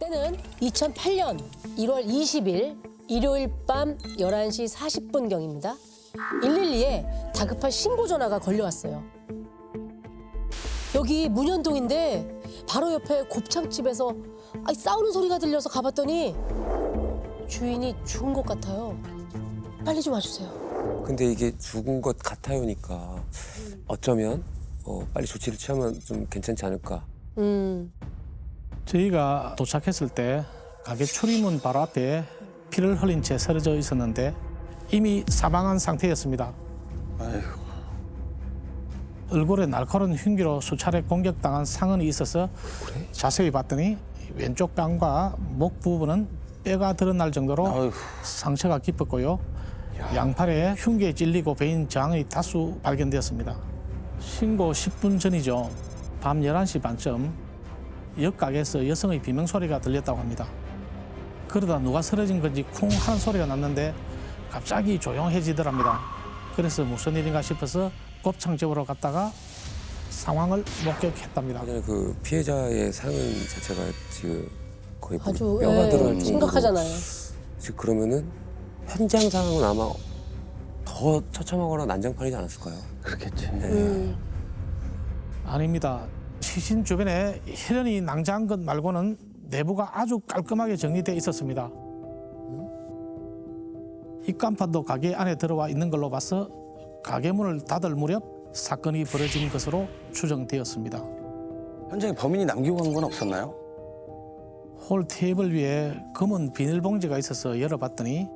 때는 2008년 1월 20일 일요일 밤 11시 40분경입니다. 112에 다급한 신고 전화가 걸려왔어요. 여기 문현동인데 바로 옆에 곱창집에서 싸우는 소리가 들려서 가봤더니 주인이 죽은 것 같아요. 빨리 좀 와주세요. 근데 이게 죽은 것 같아요니까 어쩌면 빨리 조치를 취하면 좀 괜찮지 않을까. 저희가 도착했을 때 가게 출입문 바로 앞에 피를 흘린 채 쓰러져 있었는데 이미 사망한 상태였습니다. 아이고. 얼굴에 날카로운 흉기로 수차례 공격당한 상흔이 있어서 자세히 봤더니 왼쪽 뺨과 목 부분은 뼈가 드러날 정도로 아이고. 상처가 깊었고요. 양팔에 흉기에 찔리고 베인 저항이 다수 발견되었습니다. 신고 10분 전이죠. 밤 11시 반쯤 옆 가게에서 여성의 비명소리가 들렸다고 합니다. 그러다 누가 쓰러진 건지 쿵 하는 소리가 났는데 갑자기 조용해지더랍니다. 그래서 무슨 일인가 싶어서 곱창집으로 갔다가 상황을 목격했답니다. 예전에 그 피해자의 상흔 자체가 지금 거의 아주 뼈가 드러날 정도로 심각하잖아요. 지금 그러면은 현장 상황은 아마 더 처참하거나 난장판이지 않았을까요? 그렇겠지. 아닙니다. 시신 주변에 혈흔이 낭자한 것 말고는 내부가 아주 깔끔하게 정리돼 있었습니다. 입간판도 가게 안에 들어와 있는 걸로 봐서 가게 문을 닫을 무렵 사건이 벌어진 것으로 추정되었습니다. 현장에 범인이 남기고 간 건 없었나요? 홀 테이블 위에 검은 비닐봉지가 있어서 열어봤더니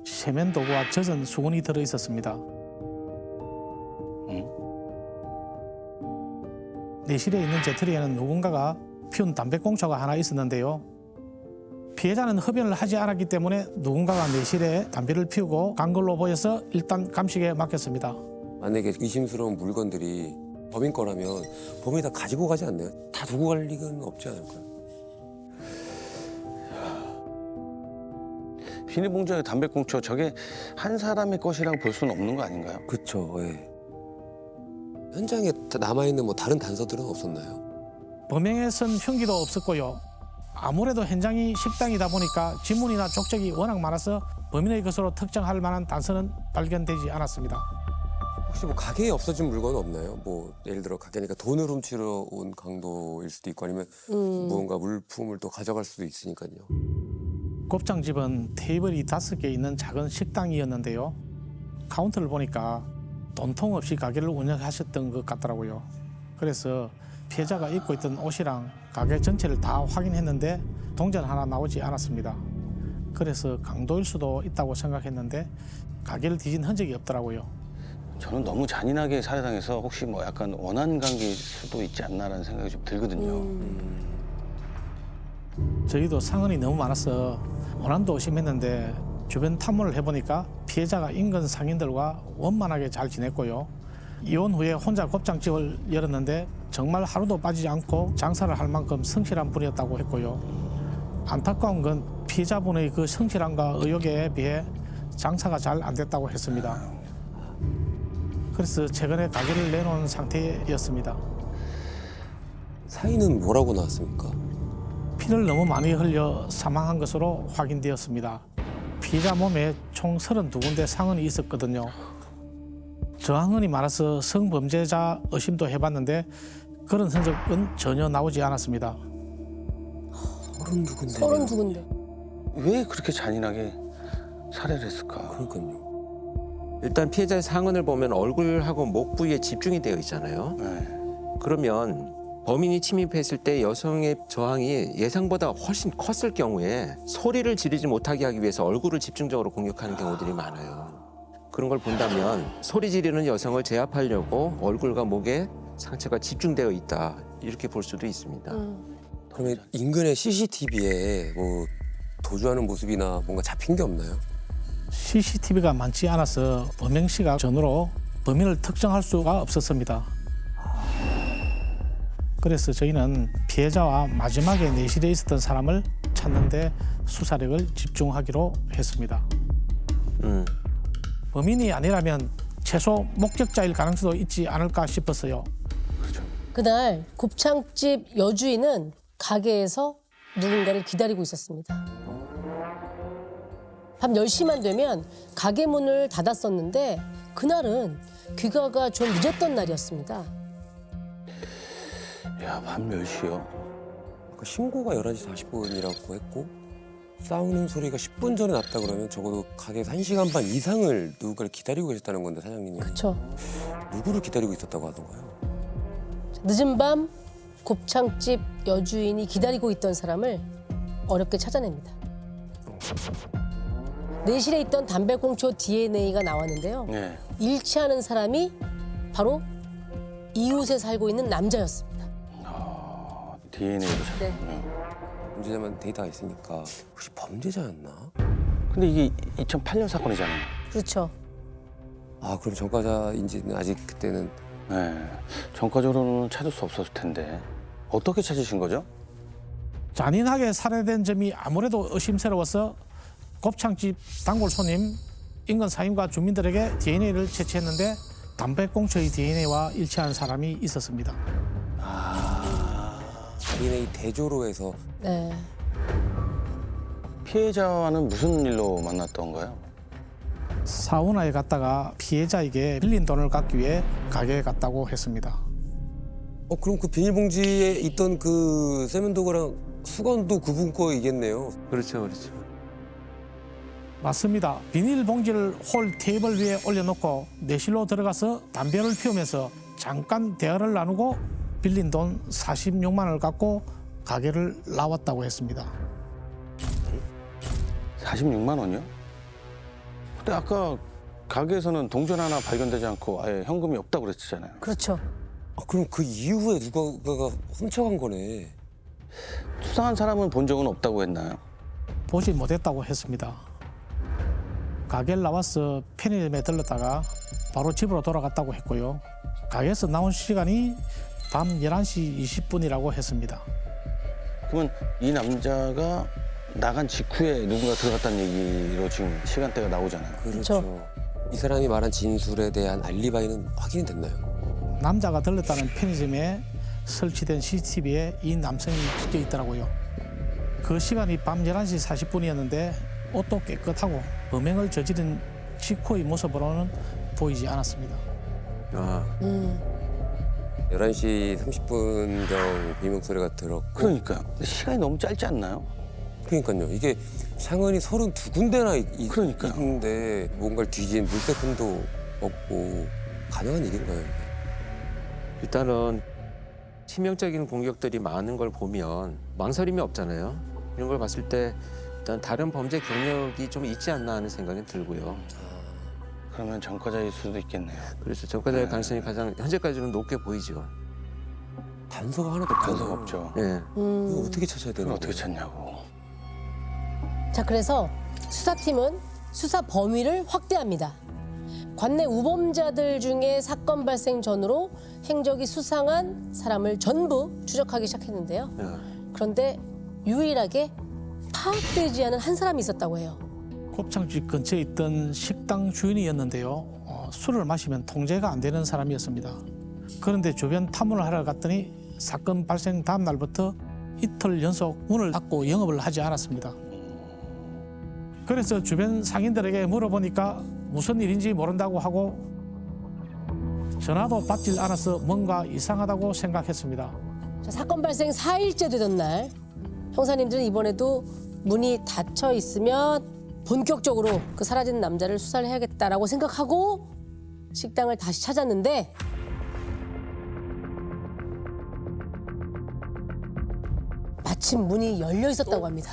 세면도구와 젖은 수건이 들어있었습니다. 내실에 있는 재떨이에는 누군가가 피운 담배꽁초가 하나 있었는데요. 피해자는 흡연을 하지 않았기 때문에 누군가가 내실에 담배를 피우고 간 걸로 보여서 일단 감식에 맡겼습니다. 만약에 의심스러운 물건들이 범인 거라면 범인이 다 가지고 가지 않나요? 다 두고 갈 리는 없지 않을까요? 비닐봉지에 담배꽁초 저게 한 사람의 것이라고 볼 수는 없는 거 아닌가요? 그렇죠. 예. 현장에 남아있는 뭐 다른 단서들은 없었나요? 범행에선 흉기도 없었고요. 아무래도 현장이 식당이다 보니까 지문이나 족적이 워낙 많아서 범인의 것으로 특정할 만한 단서는 발견되지 않았습니다. 혹시 뭐 가게에 없어진 물건은 없나요? 뭐 예를 들어 가게니까 돈을 훔치러 온 강도일 수도 있고 아니면 무언가 물품을 또 가져갈 수도 있으니까요. 곱창집은 테이블이 5개 있는 작은 식당이었는데요. 카운터를 보니까 돈통 없이 가게를 운영하셨던 것 같더라고요. 그래서 피해자가 입고 있던 옷이랑 가게 전체를 다 확인했는데 동전 하나 나오지 않았습니다. 그래서 강도일 수도 있다고 생각했는데 가게를 뒤진 흔적이 없더라고요. 저는 너무 잔인하게 살해당해서 혹시 뭐 약간 원한 관계일 수도 있지 않나라는 생각이 좀 들거든요. 저희도 상흔이 너무 많아서 원한도 의심했는데 주변 탐문을 해보니까 피해자가 인근 상인들과 원만하게 잘 지냈고요. 이혼 후에 혼자 곱창집을 열었는데 정말 하루도 빠지지 않고 장사를 할 만큼 성실한 분이었다고 했고요. 안타까운 건 피해자분의 그 성실함과 의욕에 비해 장사가 잘 안 됐다고 했습니다. 그래서 최근에 가게를 내놓은 상태였습니다. 사인은 뭐라고 나왔습니까? 피를 너무 많이 흘려 사망한 것으로 확인되었습니다. 피해자 몸에 총 32군데 상흔이 있었거든요. 저항흔이 많아서 성범죄자 의심도 해봤는데 그런 흔적은 전혀 나오지 않았습니다. 32군데. 32군데. 왜 그렇게 잔인하게 살해를 했을까? 그러니까요. 일단 피해자의 상흔을 보면 얼굴하고 목 부위에 집중이 되어 있잖아요. 네. 그러면 범인이 침입했을 때 여성의 저항이 예상보다 훨씬 컸을 경우에 소리를 지르지 못하게 하기 위해서 얼굴을 집중적으로 공격하는 경우들이 많아요. 그런 걸 본다면 소리 지르는 여성을 제압하려고 얼굴과 목에 상처가 집중되어 있다. 이렇게 볼 수도 있습니다. 그러면 인근의 CCTV에 뭐 도주하는 모습이나 뭔가 잡힌 게 없나요? CCTV가 많지 않아서 범행 시각 전후로 범인을 특정할 수가 없었습니다. 그래서 저희는 피해자와 마지막에 내실에 있었던 사람을 찾는 데 수사력을 집중하기로 했습니다. 범인이 아니라면 최소 목격자일 가능성도 있지 않을까 싶었어요. 그렇죠. 그날 곱창집 여주인은 가게에서 누군가를 기다리고 있었습니다. 밤 10시만 되면 가게 문을 닫았었는데 그날은 귀가가 좀 늦었던 날이었습니다. 야, 밤 10시요? 아까 신고가 11시 40분이라고 했고 싸우는 소리가 10분 전에 났다 그러면 적어도 가게에서 1시간 반 이상을 누군가를 기다리고 계셨다는 건데 사장님이 그렇죠. 누구를 기다리고 있었다고 하던가요? 늦은 밤 곱창집 여주인이 기다리고 있던 사람을 어렵게 찾아냅니다. 내실에 있던 담배꽁초 DNA가 나왔는데요. 네. 일치하는 사람이 바로 이웃에 살고 있는 남자였습니다. DNA도 찾 네. 범죄자만 데이터가 있으니까 혹시 범죄자였나? 근데 이게 2008년 사건이잖아요. 그렇죠. 아 그럼 전과자인지는 아직 그때는 네. 전과적으로는 찾을 수 없었을 텐데 어떻게 찾으신 거죠? 잔인하게 살해된 점이 아무래도 의심스러워서 곱창집 단골 손님, 인근 사임과 주민들에게 DNA를 채취했는데 담배꽁초의 DNA와 일치한 사람이 있었습니다. DNA 대조로 해서 네. 피해자와는 무슨 일로 만났던가요? 사우나에 갔다가 피해자에게 빌린 돈을 갚기 위해 가게에 갔다고 했습니다. 그럼 그 비닐봉지에 있던 그 세면도구랑 수건도 그분 거이겠네요. 그렇죠, 그렇죠. 맞습니다. 비닐봉지를 홀 테이블 위에 올려놓고 내실로 들어가서 담배를 피우면서 잠깐 대화를 나누고 빌린 돈 46만 원을 갖고 가게를 나왔다고 했습니다. 46만 원이요? 근데 아까 가게에서는 동전 하나 발견되지 않고 아예 현금이 없다고 그랬잖아요. 그렇죠. 그럼 그 이후에 누가가 훔쳐간 거네. 수상한 사람은 본 적은 없다고 했나요? 보지 못했다고 했습니다. 가게를 나와서 편의점에 들렀다가 바로 집으로 돌아갔다고 했고요. 가게에서 나온 시간이 밤 11시 20분이라고 했습니다. 그러면 이 남자가 나간 직후에 누군가 들어갔다는 얘기로 지금 시간대가 나오잖아요. 그렇죠. 이 사람이 말한 진술에 대한 알리바이는 확인이 됐나요? 남자가 들렀다는 편의점에 설치된 CCTV에 이 남성이 찍혀 있더라고요. 그 시간이 밤 11시 40분이었는데 옷도 깨끗하고 범행을 저지른 직후의 모습으로는 보이지 않았습니다. 아, 11시 30분경 비명 소리가 들었고 그러니까요. 근데 시간이 너무 짧지 않나요? 그러니까요. 이게 창문이 32군데나 그러니까요. 있는데 뭔가를 뒤진 물색품도 없고 가능한 일인가요? 이게? 일단은 치명적인 공격들이 많은 걸 보면 망설임이 없잖아요. 이런 걸 봤을 때 일단 다른 범죄 경력이 좀 있지 않나 하는 생각이 들고요. 그러면 전과자일 수도 있겠네요. 그래서 전과자의 가능성이 가장 현재까지는 높게 보이죠. 단서가 하나도 없잖아요. 단서가 없죠. 예. 이거 어떻게 찾아야 되는 그걸 어떻게 거예요? 찾냐고. 자, 그래서 수사팀은 수사 범위를 확대합니다. 관내 우범자들 중에 사건 발생 전으로 행적이 수상한 사람을 전부 추적하기 시작했는데요. 예. 그런데 유일하게 파악되지 않은 한 사람이 있었다고 해요. 곱창집 근처에 있던 식당 주인이었는데요. 술을 마시면 통제가 안 되는 사람이었습니다. 그런데 주변 탐문을 하러 갔더니 사건 발생 다음 날부터 이틀 연속 문을 닫고 영업을 하지 않았습니다. 그래서 주변 상인들에게 물어보니까 무슨 일인지 모른다고 하고 전화도 받질 않아서 뭔가 이상하다고 생각했습니다. 자, 사건 발생 4일째 되던 날 형사님들은 이번에도 문이 닫혀 있으면 본격적으로 그 사라진 남자를 수사를 해야겠다라고 생각하고 식당을 다시 찾았는데 마침 문이 열려 있었다고 합니다.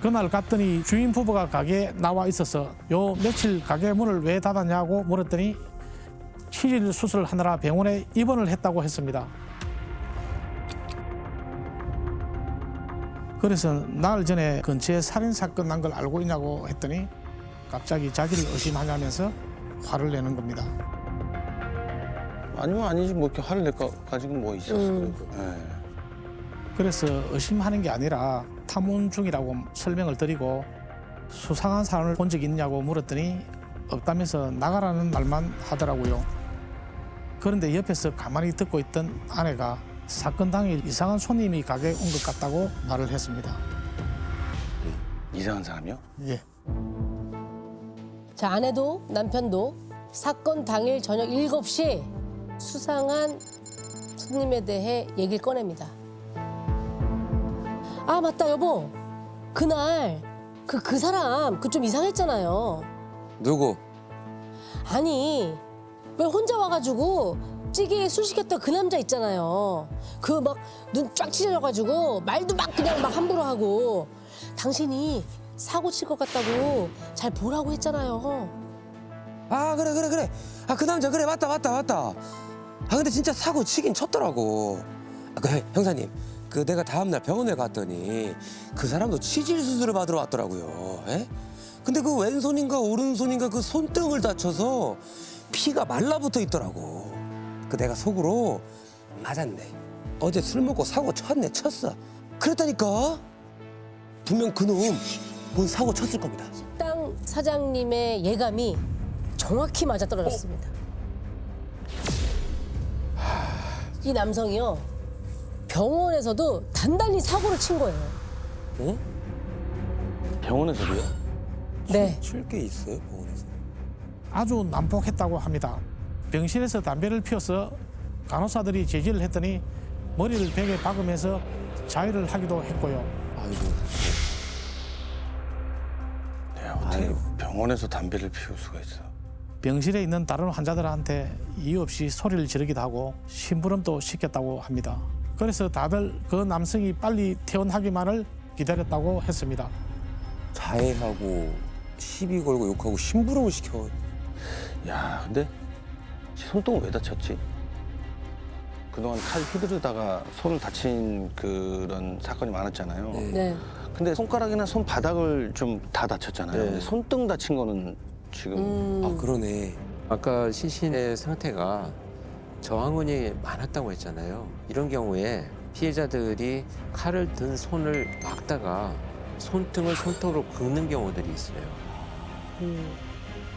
그날 갔더니 주인 부부가 가게에 나와 있어서 요 며칠 가게 문을 왜 닫았냐고 물었더니 치질 수술하느라 병원에 입원을 했다고 했습니다. 그래서 나흘 전에 근처에 살인사건 난 걸 알고 있냐고 했더니 갑자기 자기를 의심하냐면서 화를 내는 겁니다. 아니면 아니지 뭐 이렇게 화를 낼 가지고 뭐 있었어요. 네. 그래서 의심하는 게 아니라 탐문 중이라고 설명을 드리고 수상한 사람을 본 적이 있냐고 물었더니 없다면서 나가라는 말만 하더라고요. 그런데 옆에서 가만히 듣고 있던 아내가 사건 당일 이상한 손님이 가게에 온 것 같다고 말을 했습니다. 이상한 사람이요? 예. 자, 아내도 남편도 사건 당일 저녁 7시에 수상한 손님에 대해 얘기를 꺼냅니다. 아, 맞다, 여보. 그날 그 사람 그 좀 이상했잖아요. 누구? 아니, 왜 혼자 와가지고 찌개에 술 시켰던 그 남자 있잖아요. 그 막 눈 쫙 찢어져가지고 말도 막 그냥 막 함부로 하고 당신이 사고 칠 것 같다고 잘 보라고 했잖아요. 아 그래. 아 그 남자 그래 맞다. 아 근데 진짜 사고 치긴 쳤더라고. 아, 그 형사님 그 내가 다음날 병원에 갔더니 그 사람도 치질 수술을 받으러 왔더라고요. 에? 근데 그 왼손인가 오른손인가 그 손등을 다쳐서 피가 말라붙어 있더라고. 그 내가 속으로 맞았네. 어제 술 먹고 사고 쳤어. 그랬다니까. 분명 그놈 뭔 사고 쳤을 겁니다. 식당 사장님의 예감이 정확히 맞아떨어졌습니다. 이 남성이요, 병원에서도 단단히 사고를 친 거예요. 어? 병원에서도요? 네. 칠 게 있어요 병원에서? 아주 난폭했다고 합니다. 병실에서 담배를 피워서 간호사들이 제지를 했더니 머리를 벽에 박으면서 자해를 하기도 했고요. 아이고. 네, 어떻게 병원에서 담배를 피울 수가 있어? 병실에 있는 다른 환자들한테 이유 없이 소리를 지르기도 하고 심부름도 시켰다고 합니다. 그래서 다들 그 남성이 빨리 퇴원하기만을 기다렸다고 했습니다. 자해하고 시비 걸고 욕하고 심부름을 시켜. 야, 근데 손등을 왜 다쳤지? 그동안 칼 휘두르다가 손을 다친 그런 사건이 많았잖아요. 네. 근데 손가락이나 손바닥을 좀 다 다쳤잖아요. 네. 근데 손등 다친 거는 지금 아 그러네. 아까 시신의 상태가 저항은이 많았다고 했잖아요. 이런 경우에 피해자들이 칼을 든 손을 막다가 손등을 손톱으로 긁는 경우들이 있어요.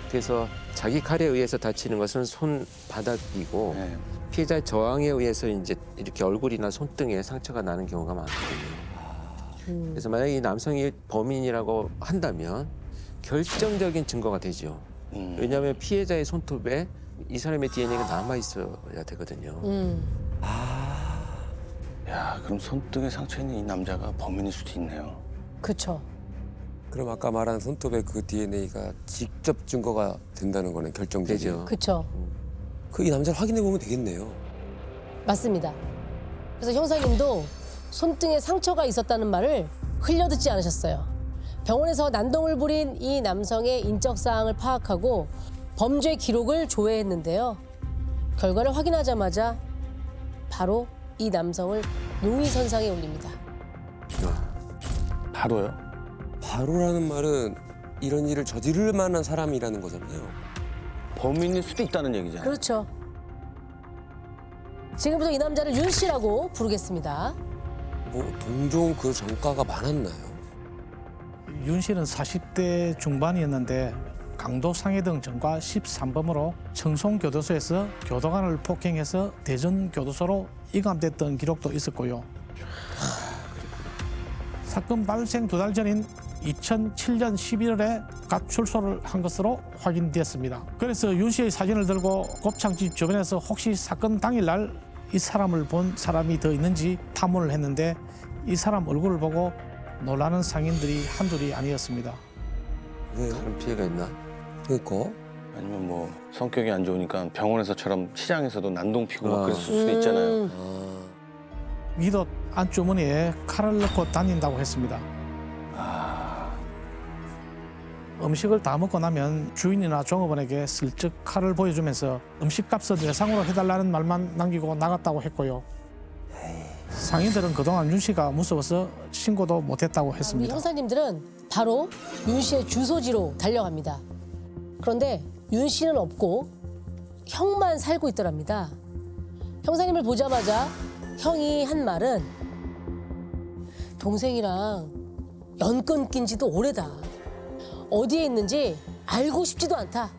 그래서 자기 칼에 의해서 다치는 것은 손바닥이고 네. 피해자 저항에 의해서 이제 이렇게 얼굴이나 손등에 상처가 나는 경우가 많거든요. 그래서 만약 이 남성이 범인이라고 한다면 결정적인 증거가 되죠. 왜냐하면 피해자의 손톱에 이 사람의 DNA가 남아 있어야 되거든요. 야, 그럼 손등에 상처 있는 이 남자가 범인일 수도 있네요. 그쵸. 그럼 아까 말한 손톱에 그 DNA가 직접 증거가 된다는 거는 결정적이죠. 되죠. 그쵸. 그 이 남자를 확인해 보면 되겠네요. 맞습니다. 그래서 형사님도 손등에 상처가 있었다는 말을 흘려듣지 않으셨어요. 병원에서 난동을 부린 이 남성의 인적 사항을 파악하고 범죄 기록을 조회했는데요. 결과를 확인하자마자 바로 이 남성을 용의선상에 올립니다. 바로요? 바로라는 말은 이런 일을 저지를 만한 사람이라는 거잖아요. 범인일 수도 있다는 얘기잖아요. 그렇죠. 지금부터 이 남자를 윤 씨라고 부르겠습니다. 뭐 동종 그 전과가 많았나요? 윤 씨는 40대 중반이었는데 강도 상해 등 전과 13범으로 청송교도소에서 교도관을 폭행해서 대전교도소로 이감됐던 기록도 있었고요. 사건 발생 2달 전인 2007년 11월에 갓 출소를 한 것으로 확인되었습니다. 그래서 윤 씨의 사진을 들고 곱창집 주변에서 혹시 사건 당일날 이 사람을 본 사람이 더 있는지 탐문을 했는데 이 사람 얼굴을 보고 놀라는 상인들이 한둘이 아니었습니다. 왜요? 그런 피해가 있나? 그러니까 아니면 뭐 성격이 안 좋으니까 병원에서처럼 시장에서도 난동 피고 막 아. 그랬을 수도 있잖아요. 위도 안주머니에 칼을 넣고 다닌다고 했습니다. 음식을 다 먹고 나면 주인이나 종업원에게 슬쩍 칼을 보여주면서 음식값을 예상으로 해달라는 말만 남기고 나갔다고 했고요. 상인들은 그동안 윤 씨가 무서워서 신고도 못했다고 우리 했습니다. 형사님들은 바로 윤 씨의 주소지로 달려갑니다. 그런데 윤 씨는 없고 형만 살고 있더랍니다. 형사님을 보자마자 형이 한 말은 동생이랑 연 끊긴 지도 오래다. 어디에 있는지 알고 싶지도 않다.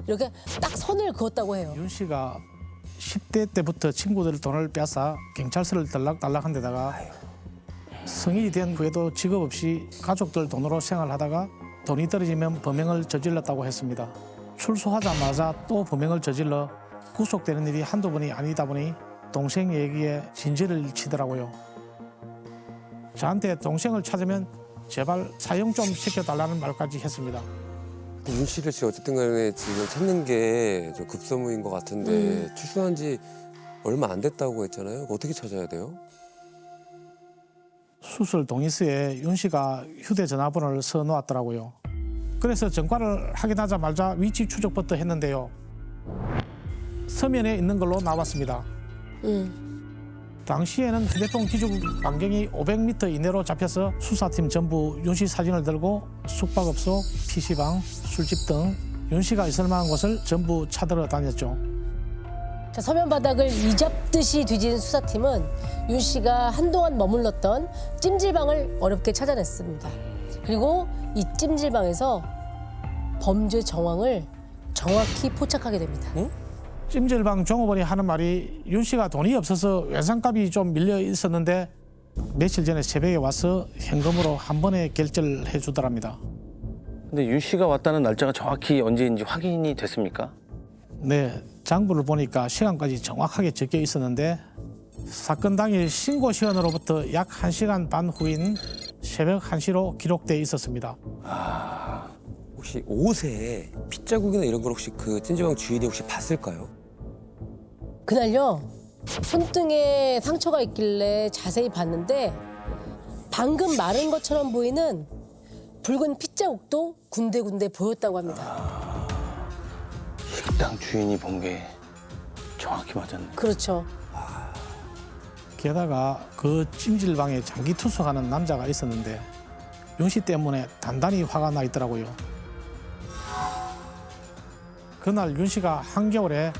이렇게 딱 선을 그었다고 해요. 윤 씨가 10대 때부터 친구들 돈을 빼앗아 경찰서를 들락달락한 데다가 성인이 된 후에도 직업 없이 가족들 돈으로 생활하다가 돈이 떨어지면 범행을 저질렀다고 했습니다. 출소하자마자 또 범행을 저질러 구속되는 일이 한두 번이 아니다 보니 동생 얘기에 진지를 치더라고요. 저한테 동생을 찾으면 제발 사형 좀 시켜달라는 말까지 했습니다. 윤 씨를 지금 어쨌든 간에 지금 찾는 게 좀 급선무인 것 같은데 출소한 지 얼마 안 됐다고 했잖아요. 어떻게 찾아야 돼요? 수술 동의서에 윤 씨가 휴대전화번호를 써놓았더라고요. 그래서 전과를 확인하자마자 위치 추적부터 했는데요. 서면에 있는 걸로 나왔습니다. 당시에는 휴대폰 기준 반경이 500m 이내로 잡혀서 수사팀 전부 윤 씨 사진을 들고 숙박업소, PC방, 술집 등 윤 씨가 있을 만한 곳을 전부 찾으러 다녔죠. 자, 서면 바닥을 이잡듯이 뒤진 수사팀은 윤 씨가 한동안 머물렀던 찜질방을 어렵게 찾아냈습니다. 그리고 이 찜질방에서 범죄 정황을 정확히 포착하게 됩니다. 찜질방 종업원이 하는 말이 윤 씨가 돈이 없어서 외상값이 좀 밀려 있었는데 며칠 전에 새벽에 와서 현금으로 한 번에 결제를 해주더랍니다. 근데 윤 씨가 왔다는 날짜가 정확히 언제인지 확인이 됐습니까? 네, 장부를 보니까 시간까지 정확하게 적혀 있었는데 사건 당일 신고 시간으로부터 약 1시간 반 후인 새벽 1시로 기록돼 있었습니다. 혹시 옷에 핏자국이나 이런 걸 혹시 그 찜질방 주인이 혹시 봤을까요? 그날요, 손등에 상처가 있길래 자세히 봤는데 방금 마른 것처럼 보이는 붉은 핏자국도 군데군데 보였다고 합니다. 식당 주인이 본 게 정확히 맞았네. 그렇죠. 게다가 그 찜질방에 장기 투숙하는 남자가 있었는데 윤 씨 때문에 단단히 화가 나 있더라고요. 그날 윤 씨가 한겨울에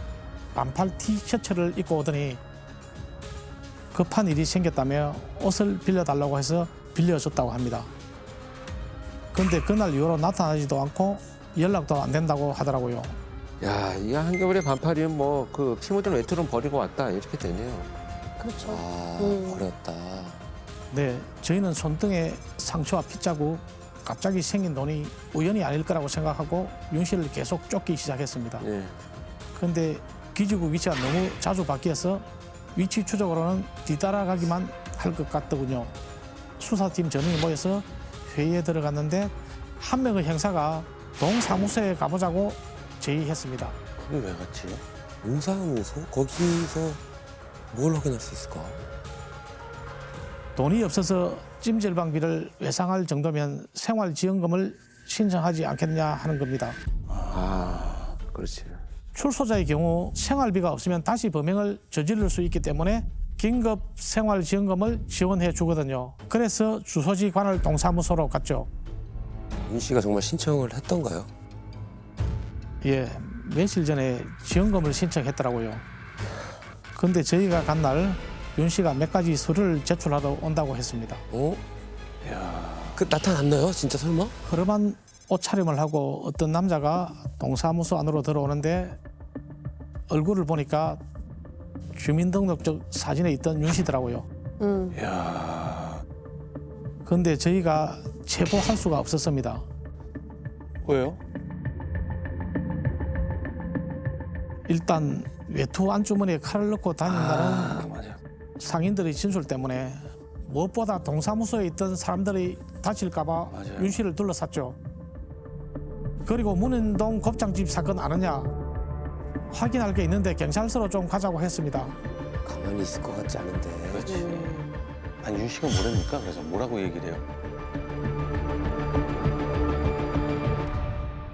반팔 티셔츠를 입고 오더니 급한 일이 생겼다며 옷을 빌려달라고 해서 빌려줬다고 합니다. 그런데 그날 이후로 나타나지도 않고 연락도 안 된다고 하더라고요. 야, 이 한겨울에 반팔이면 뭐 그 피 묻은 외투는 버리고 왔다 이렇게 되네요. 그렇죠. 아, 버렸다. 네, 저희는 손등에 상처와 핏자국, 갑자기 생긴 돈이 우연이 아닐 거라고 생각하고 윤 씨를 계속 쫓기 시작했습니다. 예. 그런데 기지국 위치가 너무 자주 바뀌어서 위치 추적으로는 뒤따라가기만 할 것 같더군요. 수사팀 전원이 모여서 회의에 들어갔는데 한 명의 형사가 동사무소에 가보자고 제의했습니다. 거기 왜 갔지? 동사무소? 거기서 뭘 확인할 수 있을까? 돈이 없어서 찜질방비를 외상할 정도면 생활지원금을 신청하지 않겠냐 하는 겁니다. 아, 그렇지. 출소자의 경우 생활비가 없으면 다시 범행을 저지를 수 있기 때문에 긴급 생활지원금을 지원해 주거든요. 그래서 주소지 관할 동사무소로 갔죠. 윤 씨가 정말 신청을 했던가요? 예, 며칠 전에 지원금을 신청했더라고요. 근데 저희가 간 날 윤 씨가 몇 가지 서류를 제출하러 온다고 했습니다. 어? 그 나타났나요? 진짜 설마? 허름한 옷차림을 하고 어떤 남자가 동사무소 안으로 들어오는데 얼굴을 보니까 주민등록증 사진에 있던 윤 씨더라고요. 그런데 저희가 체포할 수가 없었습니다. 왜요? 일단 외투 안주머니에 칼을 넣고 다닌다는 맞아. 상인들의 진술 때문에 무엇보다 동사무소에 있던 사람들이 다칠까 봐 맞아요. 윤 씨를 둘러쌌죠. 그리고 문인동 곱창집 사건 아느냐 확인할 게 있는데 경찰서로 좀 가자고 했습니다. 가만히 있을 것 같지 않은데. 그렇지. 아니 윤 씨가 뭐랍니까? 그래서 뭐라고 얘기를 해요?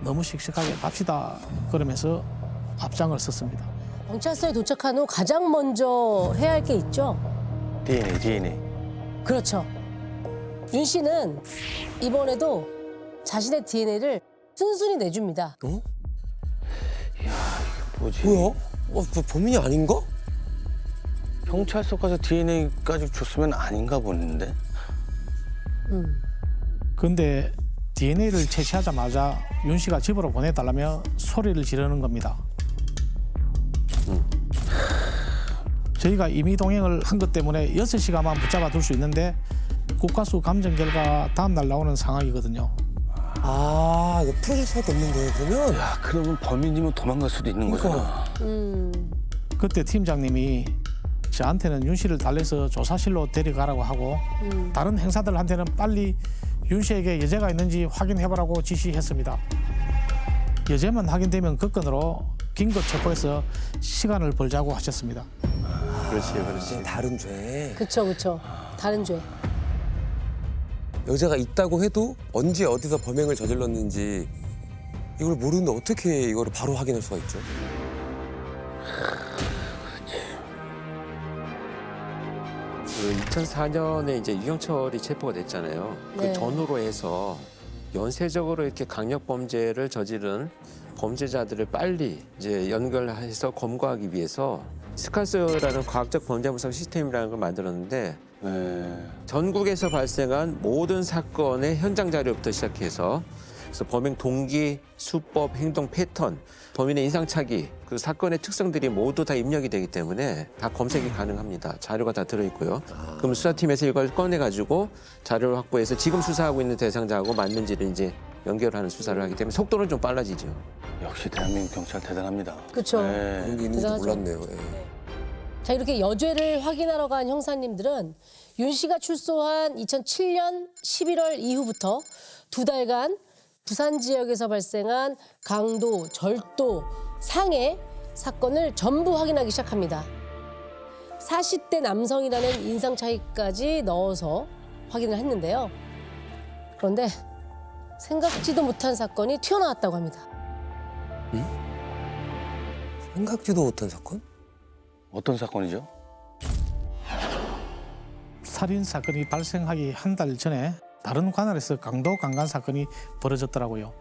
너무 씩씩하게 갑시다 그러면서 앞장을 섰습니다. 경찰서에 도착한 후 가장 먼저 해야 할 게 있죠. DNA. 그렇죠. 윤 씨는 이번에도 자신의 DNA를 순순히 내줍니다. 어? 뭐지? 뭐야? 그 범인이 아닌가? 경찰서 가서 DNA까지 줬으면 아닌가 보는데. 그런데 DNA를 채취하자마자 윤 씨가 집으로 보내달라며 소리를 지르는 겁니다. 저희가 임의동행을 한 것 때문에 6시간만 붙잡아 둘 수 있는데 국가수 감정 결과 다음 날 나오는 상황이거든요. 아, 이거 풀어줄 수밖에 없는 거예요, 그러면? 야, 그러면 범인이면 도망갈 수도 있는 거잖아. 그때 팀장님이 저한테는 윤 씨를 달래서 조사실로 데려가라고 하고 다른 행사들한테는 빨리 윤 씨에게 여죄가 있는지 확인해보라고 지시했습니다. 여죄만 확인되면 그 건으로 긴급 체포해서 시간을 벌자고 하셨습니다. 그렇지. 다른 죄. 그쵸. 다른 죄. 여자가 있다고 해도 언제 어디서 범행을 저질렀는지 이걸 모르는데 어떻게 이거를 바로 확인할 수가 있죠? 그 2004년에 이제 유경철이 체포가 됐잖아요. 네. 그 전후로 해서 연쇄적으로 이렇게 강력 범죄를 저지른 범죄자들을 빨리 이제 연결해서 검거하기 위해서 스카스라는 과학적 범죄 분석 시스템이라는 걸 만들었는데 네. 전국에서 발생한 모든 사건의 현장 자료부터 시작해서 그래서 범행 동기, 수법, 행동 패턴, 범인의 인상착의, 그 사건의 특성들이 모두 다 입력이 되기 때문에 다 검색이 가능합니다. 자료가 다 들어있고요. 그럼 수사팀에서 이걸 꺼내가지고 자료를 확보해서 지금 수사하고 있는 대상자하고 맞는지를 이제 연결하는 수사를 하기 때문에 속도는 좀 빨라지죠. 역시 대한민국 경찰 대단합니다. 그쵸. 네. 그런 게 있는지 대단하죠. 몰랐네요. 예. 자, 이렇게 여죄를 확인하러 간 형사님들은 윤 씨가 출소한 2007년 11월 이후부터 2달간 부산 지역에서 발생한 강도, 절도, 상해 사건을 전부 확인하기 시작합니다. 40대 남성이라는 인상 차이까지 넣어서 확인을 했는데요. 그런데 생각지도 못한 사건이 튀어나왔다고 합니다. 생각지도 못한 사건? 어떤 사건이죠? 살인 사건이 발생하기 한 달 전에 다른 관할에서 강도 강간 사건이 벌어졌더라고요.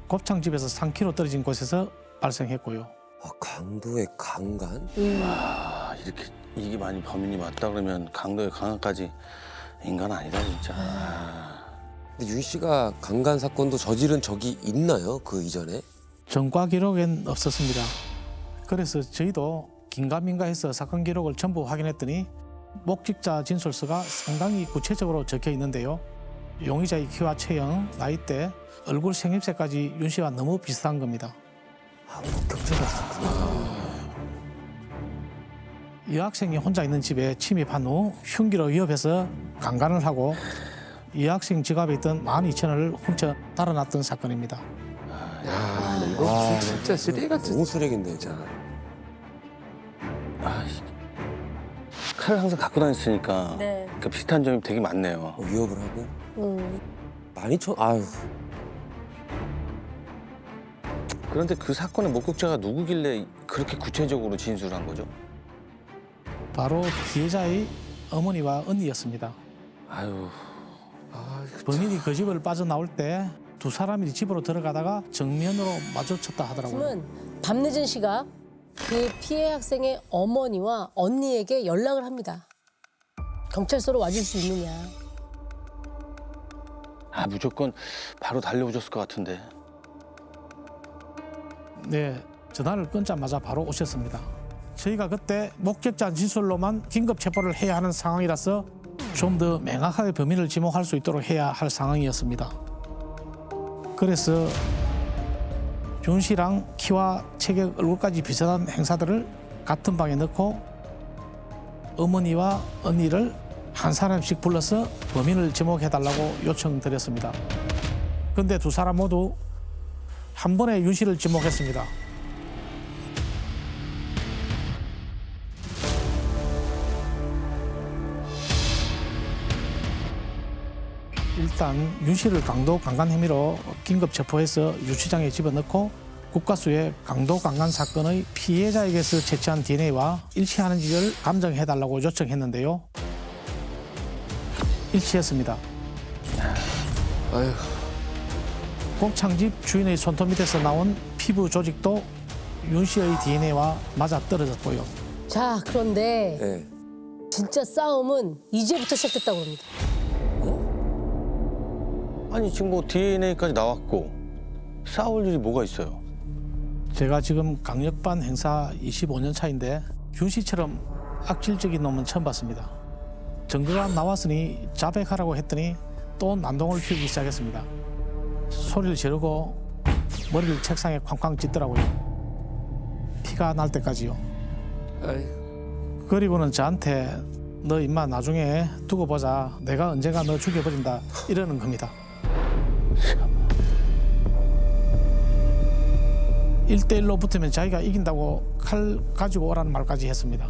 곱창집에서 3km 떨어진 곳에서 발생했고요. 아, 강도의 강간? 아, 이렇게 이게 많이 범인이 맞다 그러면 강도의 강간까지 인간 아니다 진짜. 근데 윤 씨가 강간 사건도 저지른 적이 있나요? 그 이전에? 전과 기록엔 없었습니다. 그래서 저희도 긴가민가해서 사건 기록을 전부 확인했더니 목격자 진술서가 상당히 구체적으로 적혀 있는데요. 용의자의 키와 체형, 나이대, 얼굴 생김새까지 윤 씨와 너무 비슷한 겁니다. 아, 목격자가 있었구나. 여학생이 혼자 있는 집에 침입한 후 흉기로 위협해서 강간을 하고 여학생 지갑에 있던 12,000원을 훔쳐 달아났던 사건입니다. 야, 이거 진짜 쓰레기 같은. 너무 쓰레기인데, 진짜. 아, 칼을 항상 갖고 다녔으니까 네. 그러니까 비슷한 점이 되게 많네요. 위협을 하고. 음. 12,000, 아유. 그런데 그 사건의 목격자가 누구길래 그렇게 구체적으로 진술한 거죠? 바로 피해자의 어머니와 언니였습니다. 아유, 범인이 그 집을 빠져나올 때 두 사람이 집으로 들어가다가 정면으로 마주쳤다 하더라고요. 지금은 밤늦은 시각 그 피해 학생의 어머니와 언니에게 연락을 합니다. 경찰서로 와줄 수 있느냐. 아 무조건 바로 달려오셨을 것 같은데. 네, 전화를 끊자마자 바로 오셨습니다. 저희가 그때 목격자 진술로만 긴급 체포를 해야 하는 상황이라서 좀 더 명확하게 범인을 지목할 수 있도록 해야 할 상황이었습니다. 그래서 윤 씨랑 키와 체격, 얼굴까지 비슷한 행사들을 같은 방에 넣고 어머니와 언니를 한 사람씩 불러서 범인을 지목해달라고 요청드렸습니다. 그런데 두 사람 모두 한 번에 윤 씨를 지목했습니다. 일단 윤 씨를 강도 강간 혐의로 긴급 체포해서 유치장에 집어넣고 국과수에 강도 강간 사건의 피해자에게서 채취한 DNA와 일치하는지를 감정해달라고 요청했는데요. 일치했습니다. 아유, 곱창집 주인의 손톱 밑에서 나온 피부 조직도 윤 씨의 DNA와 맞아 떨어졌고요. 자, 그런데 네. 진짜 싸움은 이제부터 시작됐다고 합니다. 아니 지금 뭐 DNA까지 나왔고 싸울 일이 뭐가 있어요? 제가 지금 강력반 행사 25년 차인데 윤 씨처럼 악질적인 놈은 처음 봤습니다. 증거가 나왔으니 자백하라고 했더니 또 난동을 피우기 시작했습니다. 소리를 지르고 머리를 책상에 쾅쾅 찢더라고요. 피가 날 때까지요. 아이, 그리고는 저한테 너 임마 나중에 두고 보자. 내가 언젠가 너 죽여버린다. 이러는 겁니다. 1대1로 붙으면 자기가 이긴다고 칼 가지고 오라는 말까지 했습니다.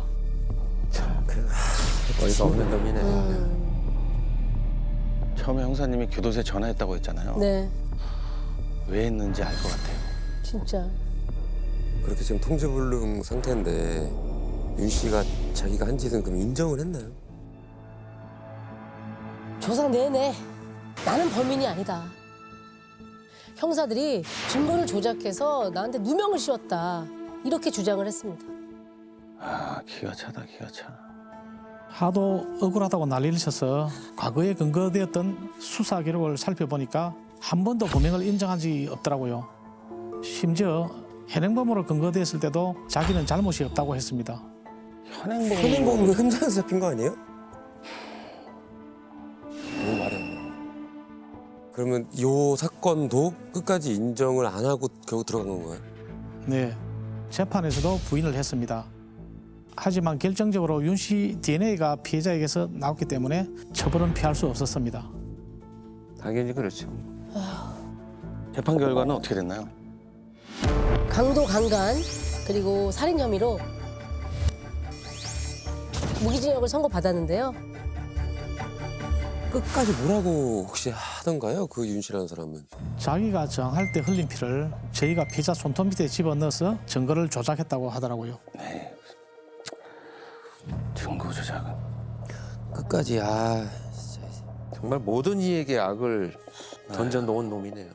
어이가 없는 놈이네. 처음에 형사님이 교도소에 전화했다고 했잖아요. 네, 왜 했는지 알 것 같아요. 진짜. 그렇게 지금 통제불능 상태인데 윤 씨가 자기가 한 짓은 그럼 인정을 했나요? 조사 내내 나는 범인이 아니다. 형사들이 증거를 조작해서 나한테 누명을 씌웠다. 이렇게 주장을 했습니다. 아, 기가 차다, 기가 차. 하도 억울하다고 난리를 쳐서 과거에 근거되었던 수사 기록을 살펴보니까 한 번도 범행을 인정한 적이 없더라고요. 심지어 현행범으로 근거됐을 때도 자기는 잘못이 없다고 했습니다. 현행범 그 현장에서 잡힌 거 아니에요? 너무 말이 안 나. 그러면 요 사건도 끝까지 인정을 안 하고 결국 들어간 건가요? 네, 재판에서도 부인을 했습니다. 하지만 결정적으로 윤 씨 DNA가 피해자에게서 나왔기 때문에 처벌은 피할 수 없었습니다. 당연히 그렇죠. 재판 결과는 어떻게 됐나요? 강도 강간 그리고 살인 혐의로 무기징역을 선고받았는데요. 끝까지 뭐라고 혹시 하던가요? 그 윤 씨라는 사람은. 자기가 저항할 때 흘린 피를 저희가 피해자 손톱 밑에 집어넣어서 증거를 조작했다고 하더라고요. 네. 증거 조작은. 끝까지 정말 모든 이에게 악을 던져 놓은 놈이네요.